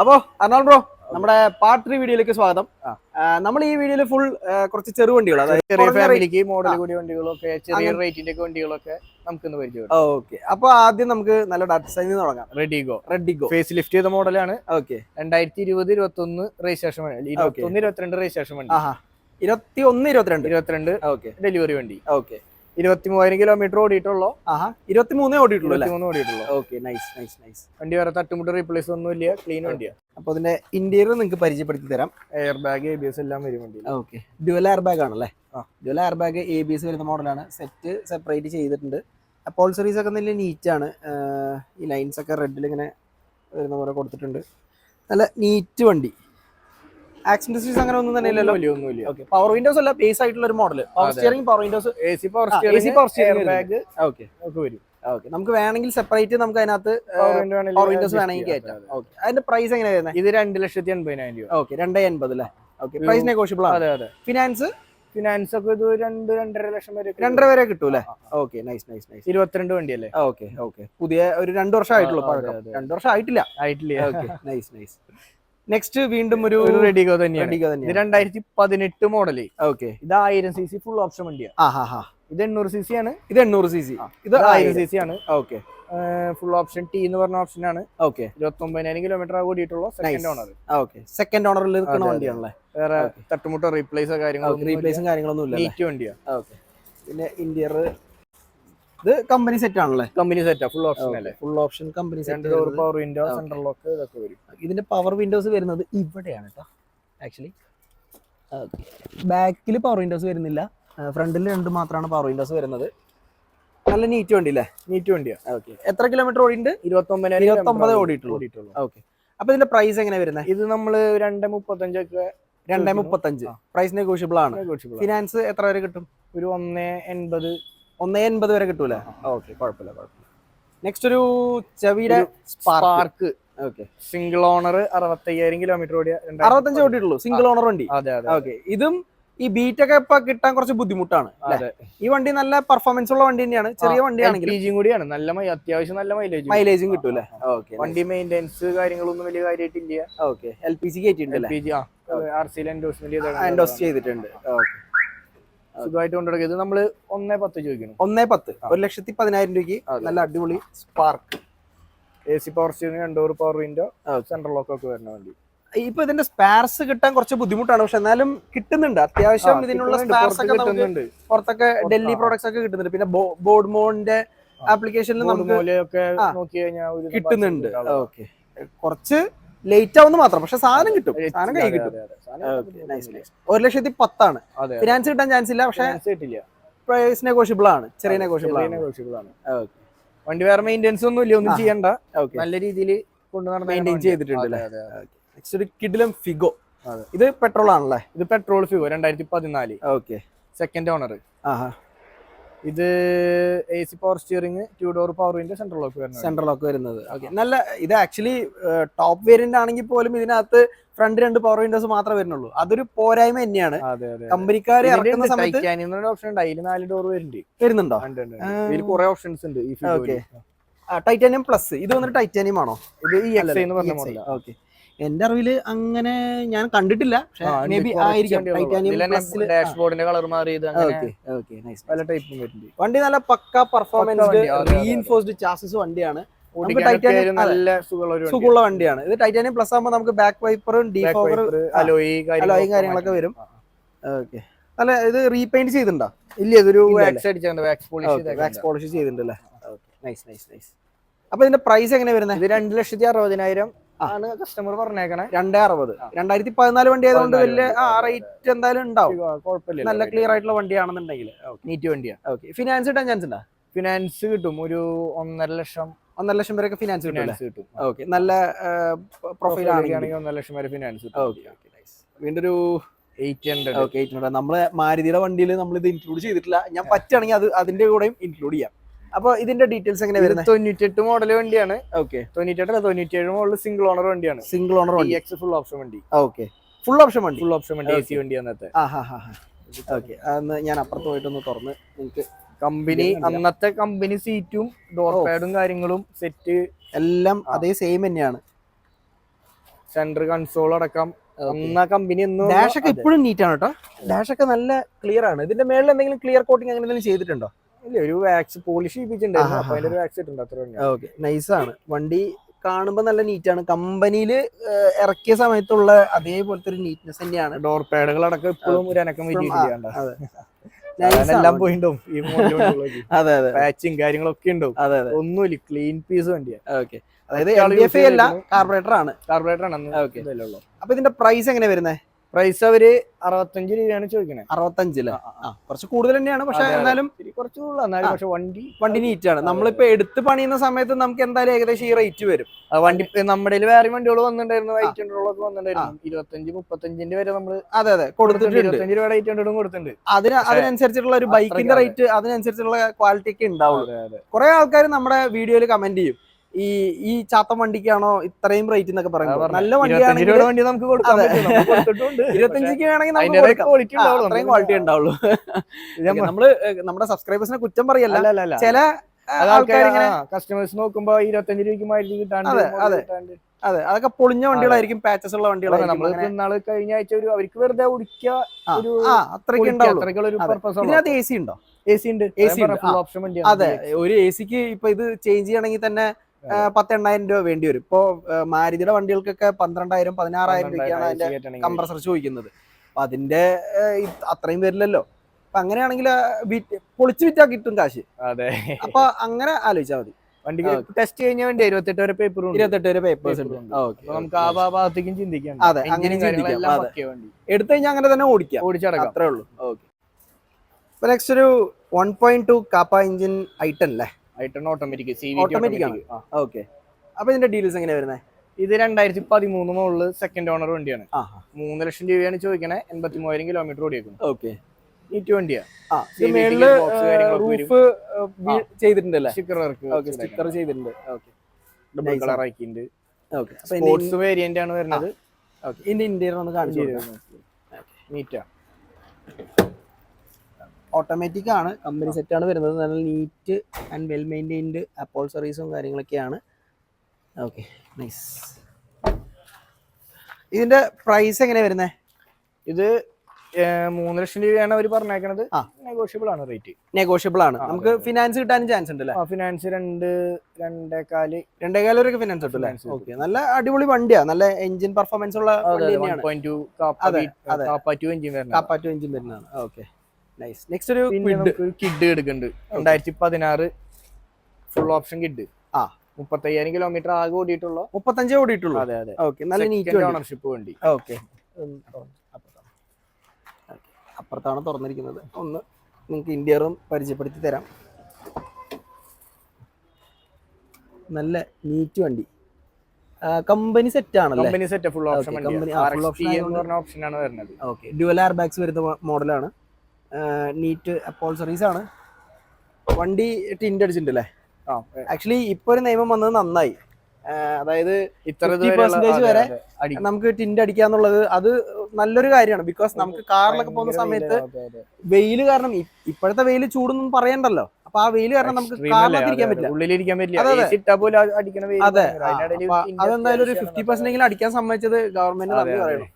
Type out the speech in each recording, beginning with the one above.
അപ്പോ Arnold bro, നമ്മുടെ part 3 വീഡിയോയിലേക്ക് സ്വാഗതം. നമ്മൾ ഈ വീഡിയോയിൽ ഫുൾ കുറച്ച് ചെറു വണ്ടികൾ, അതായത് ചെറിയ ഫാമിലിക്ക് മോഡൽ കൂടിയ വണ്ടികളൊക്കെ ചെറിയ റേറ്റിന്റെ വണ്ടികളൊക്കെ നമുക്ക് പരിചയപ്പെടാം. ഓക്കെ, അപ്പൊ ആദ്യം നമുക്ക് നല്ല ഡിസൈനിൽ തുടങ്ങാം. റെഡിഗോ ഫേസ് ലിഫ്റ്റ് ചെയ്ത മോഡലാണ്. ഓക്കെ, 2020-21 രജിസ്ട്രേഷൻ വണ്ടി, 21-22 രജിസ്ട്രേഷൻ വണ്ടി, 21-22 ഓക്കെ ഡെലിവറി വണ്ടി. ഓക്കെ, 23,000 കിലോമീറ്റർ ഓടിയിട്ടുള്ളൂ. 23 ഓടിയിട്ടുള്ളൂ. Okay, nice. വണ്ടി വേറെ തട്ടുമുട്ട് റീപ്ലേസ് ഒന്നും ഇല്ല, ക്ലീൻ വണ്ടിയാണ്. അപ്പൊ അതിന്റെ ഇന്റീരിയർ നിങ്ങൾക്ക് പരിചയപ്പെടുത്തി തരാം. എയർ ബാഗ്, ABS എല്ലാം വരും വണ്ടി. ഓക്കെ, ഡ്യുവൽ എയർ ബാഗ് ആണല്ലേ? ഡ്യുവൽ എയർ ബാഗ്, ABS വരുന്ന മോഡലാണ്. സെറ്റ് സെപ്പറേറ്റ് ചെയ്തിട്ടുണ്ട്. അപ്പോൾസറീസ് ഒക്കെ നല്ല നീറ്റാണ്. ഈ ലൈൻസ് ഒക്കെ റെഡിൽ ഇങ്ങനെ വരുന്ന പോലെ കൊടുത്തിട്ടുണ്ട്. നല്ല നീറ്റ് വണ്ടി. ആക്സിഡൻസ് അങ്ങനെ ഒന്നും തന്നെ ഇല്ലല്ലോ? ഒന്നുമില്ല. ഓക്കെ, പവർ വിൻഡോസ് അല്ല, ബേസ് ആയിട്ടുള്ള ഒരു model. Power steering, power Windows, AC power steering, bag okay ഒക്കെ വരും. ഓക്കെ, നമുക്ക് വേണമെങ്കിൽ സെപ്പറേറ്റ് നമുക്ക് അതിനകത്ത് പവർ വിൻഡോസ് വേണമെങ്കിൽ കയറ്റാം. ഓക്കെ, അതിന്റെ പ്രൈസ് എങ്ങനെയാ വരുന്നത്? ഇത് 2,80,000 രൂപ. ഓക്കെ, 280 അല്ലേ? ഓക്കെ, പ്രൈസ് നെഗോഷ്യബിൾ ആണ്. അതെ. ഫിനാൻസ് ഒക്കെ ഇത് 2-2.5 ലക്ഷം വരെ 2.5 വരെ കിട്ടും അല്ലേ? Okay, nice. 22 വണ്ടിയല്ലേ? ഓക്കെ, പുതിയ ഒരു 2 വർഷം ആയിട്ടുള്ളൂ. 2 വർഷം ആയിട്ടില്ല. Okay, nice. നെക്സ്റ്റ് വീണ്ടും ഒരു റെഡിഗോ തന്നെയാണ്. ഇത് 2018 മോഡല്. ഓക്കെ, ഇത് 1000 cc ഫുൾ ഓപ്ഷൻ വണ്ടിയാണ്. ഇത് 800 cc ആണ്. ഇത് 800 cc, ഇത് 1000 cc ആണ്. ഓക്കെ, ഫുൾ ഓപ്ഷൻ T എന്ന് പറഞ്ഞ ഓപ്ഷൻ ആണ്. ഓക്കെ, 29,000 കിലോമീറ്റർ ഓടിയിട്ടുള്ള സെക്കൻഡ് ഓണർ. ഓക്കെ, സെക്കൻഡ് ഓണറിൽ നിൽക്കുന്ന വണ്ടിയാണല്ലേ? വേറെ തട്ടുമുട്ടോ റീപ്ലേസോ കാര്യങ്ങളൊന്നും ഇല്ല. നീറ്റ് വണ്ടിയാണ്. ഓക്കെ, പിന്നെ ഇന്റീരിയർ ഇത് കമ്പനി സെറ്റ് ആണല്ലേ? കമ്പനി സെറ്റാ, ഫുൾ ഓപ്ഷൻ അല്ലേ? Full option company set. Power window, central lock ഇതൊക്കെ വരും. ഇതിന്റെ പവർ വിൻഡോസ് വരുന്നത് ഇവിടെയാണ് കേട്ടോ. ആക്ച്വലി ബാക്കിൽ പവർ വിൻഡോസ് വരുന്നില്ല, ഫ്രണ്ടിൽ 2 മാത്രമാണ് പവർ വിൻഡോസ് വരുന്നത്. നല്ല നീറ്റ് വണ്ടി അല്ലേ? നീറ്റ് വണ്ടിയാണ്. ഓക്കെ, എത്ര കിലോമീറ്റർ ഓടിയിട്ടുണ്ട്? 29,000 ഓടിയിട്ടുള്ളൂ. ഓക്കെ, അപ്പൊ ഇതിന്റെ പ്രൈസ് എങ്ങനെയാ വരുന്നത്? ഇത് നമ്മള് 2.35 2.35 പ്രൈസ് നെഗോഷ്യബിൾ ആണ്. ഫിനാൻസ് എത്ര വരെ കിട്ടും? ഒരു 1.80 വരെ കിട്ടൂലേ? ഓക്കെ, കുഴപ്പമില്ല. നെക്സ്റ്റ് ഒരു ചെവിയുടെ spark. Okay, single owner, 65,000 kilometre ഓടിയ 65 ഓടിയിട്ടുള്ളൂ, സിംഗിൾ ഓണർ വണ്ടി. അതെ. ഓക്കെ, ഇതും ഈ ബീറ്റ് ഒക്കെ ഇപ്പൊ കിട്ടാൻ കുറച്ച് ബുദ്ധിമുട്ടാണ്. ഈ വണ്ടി നല്ല പെർഫോമൻസ് ഉള്ള വണ്ടി തന്നെയാണ്. ചെറിയ വണ്ടിയാണെങ്കിൽ കൂടിയാണ്, അത്യാവശ്യം നല്ല മൈലേജും കിട്ടൂലേ? ഓക്കെ, വണ്ടി മെയിൻ്റെനൻസ് കാര്യങ്ങളൊന്നും വലിയ കാര്യമായിട്ടില്ല. ഓക്കെ, LPG കയറ്റിയിട്ടുണ്ട്, എൻഡോസ് ചെയ്തിട്ടുണ്ട്. ഓക്കെ, സുഖമായിട്ട് കൊണ്ടുനടക്കുക. ഇത് നമ്മള് 1.10 ചോദിക്കണം. 1.10 1,10,000 രൂപയ്ക്ക് നല്ല അടിപൊളി spark. AC power steering, 2 door power window, central lock ഒക്കെ വരുന്ന വണ്ടി. ഇപ്പൊ ഇതിന്റെ സ്പാർസ് കിട്ടാൻ കുറച്ച് ബുദ്ധിമുട്ടാണ്, പക്ഷെ എന്നാലും കിട്ടുന്നുണ്ട്. അത്യാവശ്യം ഇതിനുള്ള സ്പാർസ് ഒക്കെ കിട്ടുന്നുണ്ട്. പുറത്തൊക്കെ ഡൽഹി പ്രോഡക്ട്സ് ഒക്കെ കിട്ടുന്നുണ്ട്. പിന്നെ ബോർഡ് മോഡിന്റെ ആപ്ലിക്കേഷനിൽ നമുക്ക് കിട്ടുന്നുണ്ട്. ഓക്കെ, കുറച്ച് ലേറ്റ് ആവുന്ന മാത്രം, പക്ഷെ സാധനം കിട്ടും, സാധനം കൈ കിട്ടും. 1,10,000 ഫിനാൻസ് കിട്ടാൻ ചാൻസ് ഇല്ല, പക്ഷെ പ്രൈസ് നെഗോഷ്യബിൾ ആണ്, ചെറിയ നെഗോഷ്യബിൾ ആണ്. വണ്ടി വേറെ മെയിൻ്റെനൻസ് ഒന്നും ഇല്ല, ഒന്നും ചെയ്യണ്ട. നല്ല രീതിയിൽ മെയിൻറ്റെയിൻ ചെയ്തിട്ടുണ്ട്. നെക്സ്റ്റ് ഒരു കിഡിലും ഫിഗോ. ഇത് പെട്രോൾ ആണല്ലേ? ഇത് petrol Figo 2014. Okay, second owner. ഇത് AC power steering, 2 door power window, central lock വരുന്നത്. ഓക്കെ, നല്ല. ഇത് ആക്ച്വലി ടോപ്പ് വേരിയന്റ് ആണെങ്കിൽ പോലും ഇതിനകത്ത് ഫ്രണ്ട് 2 പവർ വിൻഡോസ് മാത്രമേ വരുന്നുള്ളൂ. അതൊരു പോരായ്മ തന്നെയാണ്. കമ്പനിക്കാർ ഇറക്കുന്ന സമയത്ത് ഓപ്ഷൻ ഉണ്ട്, അതിൽ 4 ഡോർ വരുന്നുണ്ടോ? ഇതിൽ കുറെ ഓപ്ഷൻസ് ഉണ്ട്. Okay, titanium plus. ഇത് വന്നിട്ട് ടൈറ്റാനിയം ആണോ? ഇത് EXI എന്ന് പറഞ്ഞ മോഡൽ. ഓക്കെ, എന്റെ അറിവില് അങ്ങനെ ഞാൻ കണ്ടിട്ടില്ല, മേ ബി ആയിരിക്കും. ഡാഷ്ബോർഡിന്റെ കളർ മാറിയത്. പല ടൈപ്പും വരുന്നുണ്ട്. വണ്ടി നല്ല പക്ക പെർഫോമൻസ്, റീഇൻഫോഴ്സ്ഡ് ചാസിസ് വണ്ടിയാണ്. നല്ല സുഖമുള്ള വണ്ടിയാണ്. ഇത് ടൈറ്റാനിയം പ്ലസ് ആകുമ്പോൾ നമുക്ക് ബാക്ക് വൈപ്പറും ഡീഫോഗറും അലോയും കാര്യങ്ങളൊക്കെ വരും. ഓക്കെ, നല്ല. ഇത് റീപെയിന്റ് ചെയ്തിട്ടുണ്ടോ? ഇല്ല, ഇതൊരു വാക്സ് പോളിഷ് ചെയ്തിട്ടുണ്ടല്ലേ? നൈസ്. അപ്പൊ ഇതിന്റെ പ്രൈസ് എങ്ങനെയാ വരുന്നത്? ഇത് 2,60,000 ആണ് കസ്റ്റമർ പറഞ്ഞേക്കണേ. 2.60. 2014 വണ്ടി ആയതുകൊണ്ട് വലിയ റേറ്റ് എന്തായാലും ഉണ്ടാവും. കുഴപ്പമില്ല, നല്ല ക്ലിയർ ആയിട്ടുള്ള വണ്ടിയാണെന്നുണ്ടെങ്കിൽ. നീറ്റ് വണ്ടിയാണ്. ഓക്കെ, ഫിനാൻസ് കിട്ടാൻ ചാൻസ് ഉണ്ടോ? ഫിനാൻസ് കിട്ടും, ഒരു 1.5 ലക്ഷം വരെയൊക്കെ ഫിനാൻസ് കിട്ടും. ഓക്കെ, നല്ല പ്രൊഫൈൽ ആണെങ്കിൽ 1.5 ലക്ഷം വരെ ഫിനാൻസ് കിട്ടും. ഓക്കെ, വീണ്ടും ഒരു 800. ഓക്കെ, 800. നമ്മളെ മാരുതിയുടെ വണ്ടിയിൽ നമ്മൾ ഇത് ഇൻക്ലൂഡ് ചെയ്തിട്ടില്ല. ഞാൻ പറ്റുകയാണെങ്കിൽ അതിന്റെ കൂടെയും ഇൻക്ലൂഡ് ചെയ്യാം. അപ്പൊ ഇതിന്റെ ഡീറ്റെയിൽസ് എങ്ങനെ വരുന്നത്? 98 മോഡൽ വണ്ടിയാണ്. ഓക്കെ, 97 മോഡൽ സിംഗിൾ ഓണർ വണ്ടിയാണ്. സിംഗിൾ ഓണർ വണ്ടി, EX ഫുൾ ഓപ്ഷൻ വണ്ടി. ഓക്കെ, ഫുൾ ഓപ്ഷൻ വണ്ടി, AC വണ്ടി അന്നത്തെ. ഓക്കെ, അന്ന് ഞാൻ അപ്പുറത്ത് പോയിട്ടൊന്ന് തുറന്ന് നിങ്ങൾക്ക് കമ്പനി അന്നത്തെ കമ്പനി സീറ്റും ഡോർ പാഡും കാര്യങ്ങളും സെറ്റ് എല്ലാം അതേ സെയിം തന്നെയാണ്. സെന്റർ കൺസോൾ അടക്കം ഒന്നാ കമ്പനി ഡാഷ് ഒക്കെ ഇപ്പോഴും നീറ്റ് ആണ് കേട്ടോ. ഡാഷ് ഒക്കെ നല്ല ക്ലിയർ ആണ്. ഇതിന്റെ മേളിൽ എന്തെങ്കിലും ക്ലിയർ കോട്ടിങ് അങ്ങനെ എന്തെങ്കിലും ചെയ്തിട്ടുണ്ടോ? ഇല്ല, ഒരു വാക്സ് പോളിഷ് ചെയ്യിപ്പിച്ചിട്ടുണ്ടായിരുന്നു. അപ്പൊ അതിന്റെ ഒരു വാക്സ് ഇട്ടുണ്ട്, അത്ര തന്നെ. ഓക്കെ, നൈസാണ്. വണ്ടി കാണുമ്പോൾ നല്ല നീറ്റാണ്. കമ്പനിയിൽ ഇറക്കിയ സമയത്തുള്ള അതേപോലത്തെ ഒരു നീറ്റ്നെസ് തന്നെയാണ്. ഡോർ പാഡുകൾ അടക്കം ഇപ്പോഴും ഒരു അനക്കം വരികയാണ്. അതെ, എല്ലാം പോയിണ്ടാവും ഈ അതെ അതെ, പാച്ചും കാര്യങ്ങളൊക്കെ ഉണ്ടാവും. അതെ അതെ, ഒന്നുമില്ല, ക്ലീൻ പീസ് വണ്ടിയാണ്. ഓക്കെ, അതായത് LDFI അല്ല, കാർബറേറ്റർ ആണ്. കാർബറേറ്റർ ആണ്. അപ്പൊ ഇതിന്റെ പ്രൈസ് എങ്ങനെ വരുന്നത്? പ്രൈസ് അവര് 65 രൂപയാണ് ചോദിക്കണേ. 65 കുറച്ച് കൂടുതൽ തന്നെയാണ്, പക്ഷെ എന്നാലും കുറച്ച് കൂടുതൽ. പക്ഷെ വണ്ടി നീറ്റ് ആണ്. നമ്മളിപ്പോ എടുത്ത് പണിയുന്ന സമയത്ത് നമുക്ക് എന്തായാലും ഏകദേശം ഈ റേറ്റ് വരും. വണ്ടി നമ്മുടെ വേറെ വണ്ടികൾ വന്നിട്ടുണ്ടായിരുന്നു, 800 വന്നിട്ടുണ്ടായിരുന്നു. 25-35 വരെ നമ്മള് അതെ കൊടുത്തിട്ടുണ്ട്. 25 രൂപയുടെ 800 കൊടുത്തിട്ടുണ്ട്. അതിനനുസരിച്ചിട്ടുള്ള ഒരു ബൈക്കിന്റെ റേറ്റ്, അതിനനുസരിച്ചുള്ള ക്വാളിറ്റി ഒക്കെ ഉണ്ടാവുള്ളൂ. കുറെ ആൾക്കാർ നമ്മുടെ വീഡിയോയിൽ കമന്റ് ചെയ്യും, ഈ ചാത്തൻ വണ്ടിക്കാണോ ഇത്രയും റേറ്റ് എന്നൊക്കെ പറയുമ്പോൾ. നല്ല വണ്ടിയാണെങ്കിൽ വണ്ടി നമുക്ക് കൊടുക്കാം. 25 ആണെങ്കിൽ അത്രയും ക്വാളിറ്റി ഉണ്ടാവുള്ളൂ. നമ്മള് നമ്മുടെ സബ്സ്ക്രൈബേഴ്സിനെ കുറ്റം പറയല്ല, ചില ആൾക്കാർ ഇങ്ങനെ കസ്റ്റമേഴ്സ് നോക്കുമ്പോ 25 രൂപയ്ക്ക് മാറ്റി കിട്ടാണ്ട്. അതെ, അതൊക്കെ പൊളിഞ്ഞ വണ്ടികളായിരിക്കും, പാച്ചസ് ഉള്ള വണ്ടികളായിരിക്കും. നമ്മള് കഴിഞ്ഞ ആഴ്ച അവർക്ക് വെറുതെ ഓടിക്കുക, ഇതിനകത്ത് AC ഉണ്ടോ? AC ഉണ്ട്. അതെ, ഒരു AC-ക്ക് ഇപ്പൊ ഇത് ചേഞ്ച് ചെയ്യണമെങ്കിൽ തന്നെ 10,000-8,000 രൂപ വേണ്ടി വരും. ഇപ്പോ മാരുതിയുടെ വണ്ടികൾക്കൊക്കെ 12,000-16,000 രൂപയ്ക്കാണ് അതിന്റെ കംപ്രസർ ചോദിക്കുന്നത്. അപ്പൊ അതിന്റെ അത്രയും വരില്ലല്ലോ. അപ്പൊ അങ്ങനെയാണെങ്കിൽ പൊളിച്ചു വിറ്റാ കിട്ടും കാശ്. അതെ, അപ്പൊ അങ്ങനെ ആലോചിച്ചാൽ മതി. വണ്ടി ടെസ്റ്റ് കഴിഞ്ഞ വേണ്ടി 28 വരെ പേപ്പർ 28 വരെ പേപ്പേഴ്സ് ഉണ്ട്. നമുക്ക് ആ ഭാഗത്തേക്കും ചിന്തിക്കാം. അതെ, അങ്ങനെ ചിന്തിക്കാം. എടുത്തു കഴിഞ്ഞാൽ അങ്ങനെ തന്നെ ഓടിച്ചടക്കാം, അത്രേ ഉള്ളൂ. ഓക്കെ, ഇപ്പൊ നെക്സ്റ്റ് ഒരു 1.2 കാപ്പ എഞ്ചിൻ ഐട്ടൺ അല്ലേ? ഓട്ടോമാറ്റിക് ആണ്. ഓക്കെ, അപ്പൊ ഇതിന്റെ ഡീറ്റെയിൽസ് എങ്ങനെയാ വരുന്നത്? ഇത് 2013 മോഡല് സെക്കൻഡ് ഓണർ വണ്ടിയാണ്. 3 ലക്ഷം രൂപയാണ് ചോദിക്കണേ. 83,000 കിലോമീറ്റർ ഓടിയേക്കും. ഓക്കെ, നീറ്റ് വണ്ടിയാ. റൂഫ് ചെയ്തിട്ടുണ്ടല്ലേ? സ്റ്റിക്കർ ചെയ്തിട്ടുണ്ട്. ഡബിൾ കളർ ആക്കിയിട്ടുണ്ട്. സ്പോർട്സ് വേരിയന്റ് ആണ് വരുന്നത്. ഇതിന്റെ ഇന്റീരിയർ ഒന്ന് കാണിച്ചു. നീറ്റാ, ഓട്ടോമാറ്റിക് ആണ്, കമ്പനി സെറ്റ് ആണ് വരുന്നത്. നല്ല നീറ്റ് ആൻഡ് വെൽ മെയിൻറ്റൈൻഡ് അപ്പോൾസറീസും കാര്യങ്ങളൊക്കെയാണ്. Okay, nice. ഇതിന്റെ പ്രൈസ് എങ്ങനെയാ വരുന്നത്? ഇത് 3 ലക്ഷം രൂപയാണ് അവർ പറഞ്ഞേക്കണത്. നെഗോഷ്യബിൾ ആണ്, റേറ്റ് നെഗോഷ്യബിൾ ആണ്. നമുക്ക് ഫിനാൻസ് കിട്ടാനും ചാൻസ് ഉണ്ട് അല്ലേ? ഫിനാൻസ് 2.25 വരെയൊക്കെ ഫിനാൻസ് കിട്ടും അല്ലേ? ഓക്കെ, നല്ല അടിപൊളി വണ്ടിയാണ്. നല്ല എഞ്ചിൻ പെർഫോമൻസ് ഉള്ള വണ്ടി തന്നെയാണ്. 1.2 എഞ്ചിൻ വരുന്നതാണ്. Okay, nice. നെക്സ്റ്റ് ഒരു കിഡ് എടുക്കുന്നുണ്ട്. 2016 ഫുൾ ഓപ്ഷൻ കിഡ്. 35,000 കിലോമീറ്റർ ആകെ ഓടിയിട്ടുള്ളൂ. 35 ഓടിയിട്ടുള്ളൂ. അതെ അതെ. ഓക്കെ, നല്ല നീറ്റ് ഓണർഷിപ്പ് വണ്ടി. ഓക്കെ, അപ്പുറത്താണ് തുറന്നിരിക്കുന്നത്. ഒന്ന് നിങ്ങൾക്ക് ഇന്റീരിയറും പരിചയപ്പെടുത്തി തരാം. നല്ല നീറ്റ് വണ്ടി, കമ്പനി സെറ്റ് ആണല്ലേ? കമ്പനി സെറ്റ് ഫുൾ ഓപ്ഷൻ ഓപ്ഷനാണ് വരുന്നത്. ഓക്കെ, ഡ്യുവൽ എയർ ബാഗ്സ് വരുന്ന മോഡലാണ്. നീറ്റ് അപ്പോൾസറീസ് ആണ്. വണ്ടി ടിൻഡ് അടിച്ചിട്ടുണ്ട് അല്ലേ? ആക്ച്വലി ഇപ്പൊ ഒരു നിയമം വന്നത് നന്നായി. അതായത് 50% വരെ നമുക്ക് ടിൻഡ് അടിക്കാന്നുള്ളത് അത് നല്ലൊരു കാര്യമാണ്. ബിക്കോസ് നമുക്ക് കാറിലൊക്കെ പോകുന്ന സമയത്ത് വെയില് കാരണം, ഇപ്പോഴത്തെ വെയില് ചൂടൊന്നും പറയണ്ടല്ലോ. അപ്പൊ ആ വെയില് കാരണം നമുക്ക് കാറിലിരിക്കാൻ പറ്റില്ല, ഉള്ളിലിരിക്കാൻ പറ്റില്ല. അതെ, അതെന്തായാലും ഒരു 50% അടിക്കാൻ സമ്മതിച്ചത് ഗവൺമെന്റ് നന്ദി പറയണം.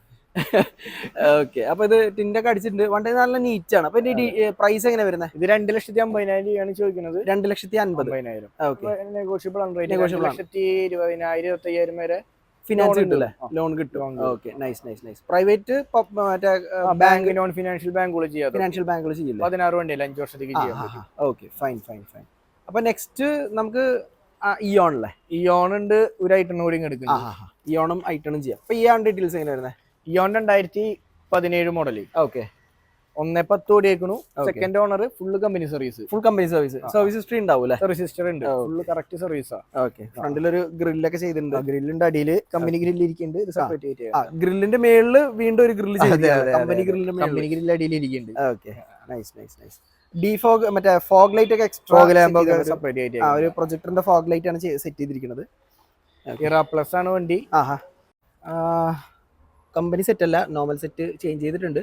ഓക്കെ, അപ്പൊ ഇത് ടിൻഡൊക്കെ അടിച്ചിട്ടുണ്ട്. വണ്ടി നല്ല നീറ്റ് ആണ്. അപ്പൊ ഇതിന്റെ പ്രൈസ് എങ്ങനെ വരുന്നത്? ഇത് 2,50,000 രൂപയാണ് ചോദിക്കുന്നത്. 2,50,000. ഓക്കെ, നെഗോഷ്യബിൾ ആണ്. 2,20,000-25,000 വരെ ഫിനാൻസ് കിട്ടില്ലേ? ലോൺ കിട്ടും. Okay, nice nice nice. Private മറ്റേ ബാങ്ക്, നോൺ ഫിനാൻഷ്യൽ ബാങ്കുകൾ ചെയ്യാം. ഫിനാൻഷ്യൽ ബാങ്കുകൾ ചെയ്യില്ല. 16 വണ്ടിയല്ല, 5 വർഷത്തേക്ക് ചെയ്യാൻ പറ്റും. Okay, fine fine fine. അപ്പൊ നെക്സ്റ്റ് നമുക്ക് ഇയോൺ അല്ലേ? ഇയോൺ ഉണ്ട്, ഒരു ഐറ്റൺ കൂടി എടുക്കുന്നത്. ഇയോണും ഐറ്റണും ചെയ്യാം. അപ്പൊ ഇയോൺ ഡീറ്റെയിൽസ് എങ്ങനെ വരുന്നത്? Eon 2017 model. ഓക്കെ, 1.10 ഓടിയേക്കണു. Second owner, full company service. Full company service. Service history ഉണ്ടാവും. സർവീസ് ഹിസ്റ്ററി ഉണ്ട്, ഫുൾ കറക്റ്റ് സർവീസാ. ഓക്കെ, ഫ്രണ്ടിലൊരു ഗ്രില്ലൊക്കെ ചെയ്തിട്ടുണ്ട്. ഗ്രില്ലിന്റെ അടിയിൽ കമ്പനി ഗ്രില്ല് ഇരിക്കുന്നുണ്ട്. ഇത് സെപ്പറേറ്റ്. ഗ്രില്ലിന്റെ മേളില് വീണ്ടും ഒരു ഗ്രില്ല് ചെയ്തിട്ടുണ്ട്. കമ്പനി ഗ്രില്ലിന്റെ അടിയിൽ ഇരിക്കുന്നുണ്ട്. Okay, nice nice nice. Defog മറ്റേ ഫോഗ് ലൈറ്റ് ഒക്കെ എക്സ്ട്രാ സെപ്പറേറ്റ് ആയിട്ട് ഒരു പ്രൊജക്ടറിന്റെ ഫോഗ് ലൈറ്റ് ആണ് സെറ്റ് ചെയ്തിരിക്കുന്നത്. ഇറ പ്ലസ് ആണ് വണ്ടി. കമ്പനി സെറ്റ് അല്ല, നോർമൽ സെറ്റ് ചേഞ്ച് ചെയ്തിട്ടുണ്ട്.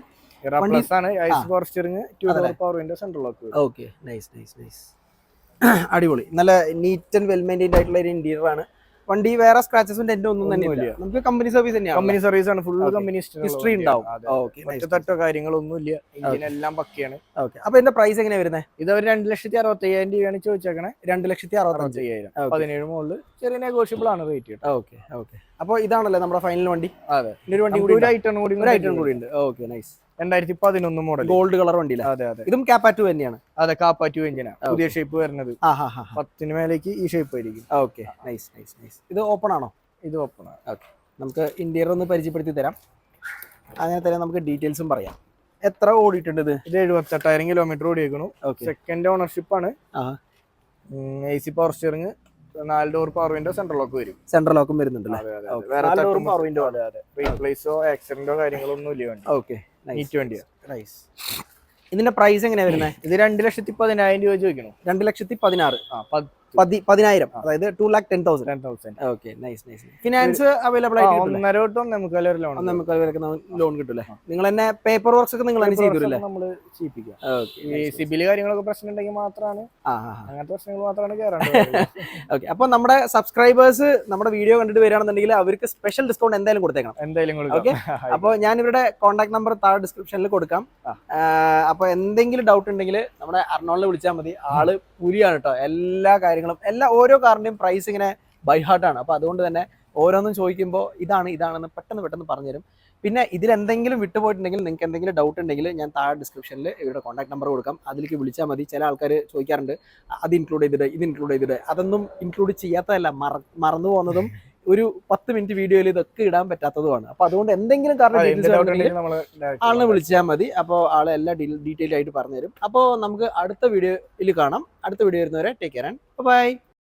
Okay, nice nice nice. അടിപൊളി, നല്ല നീറ്റ് ആൻഡ് വെൽ മെയിൻറ്റൈൻഡ് ആയിട്ടുള്ള ഒരു ഇന്റീരിയർ ആണ്. വണ്ടി വേറെ സ്ക്രാച്ചസും ഡെന്റും ഒന്നും തന്നെ ഇല്ല. ഒന്നുമില്ല. നമുക്ക് കമ്പനി സർവീസ് തന്നെയാണ്. കമ്പനി സർവീസ് ആണ്, ഫുൾ Okay. കമ്പനി ഹിസ്റ്ററി ഉണ്ടാവും. മറ്റു തട്ടോ കാര്യങ്ങളൊന്നും ഇല്ല, എല്ലാം പക്കയാണ്. ഓക്കെ, അപ്പൊ ഇതിന്റെ പ്രൈസ് എങ്ങനെയാ വരുന്നത്? ഇത് അവർ 2,65,000 രൂപയാണ് ചോദിച്ചേക്കണേ. 2,65,000. 17 മുകളിൽ ചെറിയ നെഗോഷ്യബിൾ ആണ് റേറ്റ്. ഓക്കെ ഓക്കെ, അപ്പൊ ഇതാണല്ലേ നമ്മുടെ ഫൈനൽ വണ്ടി? അതെ, ഒരു വണ്ടി ഒരു ഐറ്റം കൂടി ഒരു ഐറ്റം കൂടി ഉണ്ട്. Okay, nice. 2011 model gold colour വണ്ടിയില്ല? അതെ അതെ, ഇതും കാപ്പാറ്റു തന്നെയാണ്. അതെ, കാപ്പാറ്റു എഞ്ചിനാണ്, പുതിയ ഷേപ്പ് വരുന്നത്. 10 മേലേക്ക് ഈ ഷേപ്പ് ആയിരിക്കും. Okay, nice nice nice. ഇത് ഓപ്പൺ ആണോ? ഇത് ഓപ്പൺ ആണ്. ഓക്കെ, നമുക്ക് ഇന്റീരിയർ ഒന്ന് പരിചയപ്പെടുത്തി തരാം. അങ്ങനെ തന്നെ നമുക്ക് ഡീറ്റെയിൽസും പറയാം. എത്ര ഓടിയിട്ടുണ്ട് ഇത്? ഇത് 78,000 കിലോമീറ്റർ ഓടിയേക്കണു. സെക്കൻഡ് ഓണർഷിപ്പ് ആണ്. AC power steering, 4 door power window, central lock വരും. സെൻട്രൽ ലോക്കും വരുന്നുണ്ടല്ലേ? റീപ്ലേസോ ആക്സിഡന്റോ കാര്യങ്ങളൊന്നും ഇല്ല വണ്ടി. ഓക്കെ, നീറ്റ് വണ്ടിയാണ്. നൈസ്. ഇതിന്റെ പ്രൈസ് എങ്ങനെയാ വരുന്നത്? ഇത് 2,10,000 രൂപ ചോദിക്കണം. 2,16,000. 10,000, അതായത് 2,10,000. Okay, nice nice. Finance available ആയിട്ട് 1.5 തൊട്ട് നമുക്ക് ലോൺ ലോൺ കിട്ടൂലേ? നിങ്ങൾ തന്നെ പേപ്പർ വർക്ക്സ് ഒക്കെ നിങ്ങൾ തന്നെ ചെയ്തില്ലേ? നമ്മള് ചെയ്യിപ്പിക്കാം. ഈ സിബില് കാര്യങ്ങളൊക്കെ പ്രശ്നം ഉണ്ടെങ്കിൽ മാത്രമാണ്, അങ്ങനത്തെ പ്രശ്നങ്ങൾ മാത്രമാണ് കയറാണ്ട്. ഓക്കെ, അപ്പൊ നമ്മുടെ സബ്സ്ക്രൈബേഴ്സ് നമ്മുടെ വീഡിയോ കണ്ടിട്ട് വരികയാണെന്നുണ്ടെങ്കിൽ അവർക്ക് സ്പെഷ്യൽ ഡിസ്കൗണ്ട് എന്തായാലും കൊടുത്തേക്കണം. എന്തായാലും ഓക്കെ, അപ്പൊ ഞാൻ ഇവരുടെ കോൺടാക്ട് നമ്പർ താഴെ ഡിസ്ക്രിപ്ഷനിൽ കൊടുക്കാം. അപ്പൊ എന്തെങ്കിലും ഡൗട്ട് ഉണ്ടെങ്കിൽ നമ്മുടെ അർണോളിനെ വിളിച്ചാൽ മതി. ആള് പുലിയാണ് കേട്ടോ. എല്ലാ കാര്യങ്ങളും ഓരോ കാറിന്റെയും പ്രൈസ് ഇങ്ങനെ ബൈ ഹാർട്ടാണ്. അപ്പൊ അതുകൊണ്ട് തന്നെ ഓരോന്നും ചോദിക്കുമ്പോൾ ഇതാണെന്ന് പെട്ടെന്ന് പറഞ്ഞുതരും. പിന്നെ ഇതിൽ എന്തെങ്കിലും വിട്ടുപോയിട്ടുണ്ടെങ്കിൽ, നിങ്ങൾക്ക് എന്തെങ്കിലും ഡൗട്ട് ഉണ്ടെങ്കിൽ ഞാൻ താഴെ ഡിസ്ക്രിപ്ഷനിൽ ഇവരുടെ കോൺടാക്ട് നമ്പർ കൊടുക്കാം. അതിലേക്ക് വിളിച്ചാൽ മതി. ചില ആൾക്കാർ ചോദിക്കാറുണ്ട് അത് ഇൻക്ലൂഡ് ചെയ്തിട്ട് ഇത് ഇൻക്ലൂഡ് ചെയ്തിട്ട്. അതൊന്നും ഇൻക്ലൂഡ് ചെയ്യാത്തതല്ല, മറന്നു പോകുന്നതും ഒരു 10 മിനിറ്റ് വീഡിയോയിൽ ഇതൊക്കെ ഇടാൻ പറ്റാത്തതുമാണ്. അപ്പൊ അതുകൊണ്ട് എന്തെങ്കിലും കാരണം ആളിനെ വിളിച്ചാൽ മതി. അപ്പോൾ ആളെ എല്ലാ ഡീറ്റെയിൽ ആയിട്ട് പറഞ്ഞുതരും. അപ്പോൾ നമുക്ക് അടുത്ത വീഡിയോയിൽ കാണാം. അടുത്ത വീഡിയോ വരുന്നവരെ ടേക്ക് കെയർ ആൻഡ് ബൈ.